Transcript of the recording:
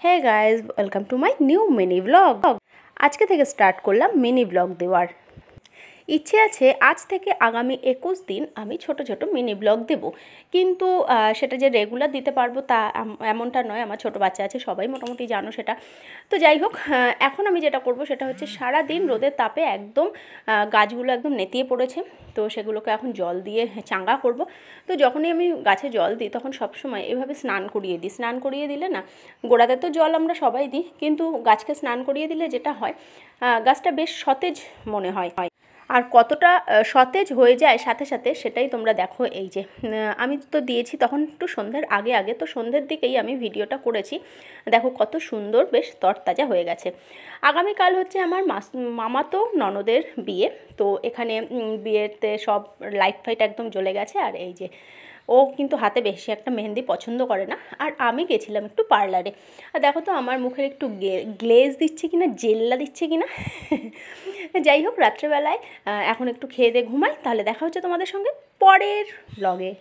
Hey guys, welcome to my new mini blog. আজকে থেকে start করলাম মিনি ব্লগ দেওয়ার। ইচ্ছে আছে আজ থেকে আগামী 21 দিন আমি ছোট ছোট মিনি ব্লগ দেব, কিন্তু সেটা যে রেগুলার দিতে পারবো তা এমনটা নয়। আমার ছোট বাচ্চা আছে, সবাই মোটামুটি জানো সেটা। তো যাই হোক, এখন আমি যেটা করব সেটা হচ্ছে সারা দিন রোদের তাপে একদম গাছগুলো একদম নেতিয়ে পড়েছে, তো সেগুলোকে এখন জল দিয়ে চাঙ্গা করব। তো যখনই আমি গাছে জল দিই তখন সবসময় এভাবে স্নান করিয়ে দিই। স্নান করিয়ে দিলে না, গোড়াতে তো জল আমরা সবাই দিই, কিন্তু গাছকে স্নান করিয়ে দিলে যেটা হয়, গাছটা বেশ সতেজ মনে হয়। আর কতটা সতেজ হয়ে যায় সাথে সাথে সেটাই তোমরা দেখো। এই যে আমি তো দিয়েছি তখন একটু সন্ধ্যের আগে আগে, তো সন্ধ্যের দিকেই আমি ভিডিওটা করেছি। দেখো কত সুন্দর, বেশ তরতাজা হয়ে গেছে। আগামীকাল হচ্ছে আমার মামাতো ননদের বিয়ে। তো এখানে বিয়েতে সব লাইট ফাইট একদম জ্বলে গেছে। আর এই যে ও কিন্তু হাতে বেশি একটা মেহেন্দি পছন্দ করে না, আর আমি গেছিলাম একটু পার্লারে। আর দেখো তো আমার মুখের একটু গ্লেজ দিচ্ছে কিনা, জেল্লা দিচ্ছে কিনা। যাই হোক, রাত্রেবেলায় এখন একটু খেয়ে দিয়ে ঘুমাই, তাহলে দেখা হচ্ছে তোমাদের সঙ্গে পরের ব্লগে।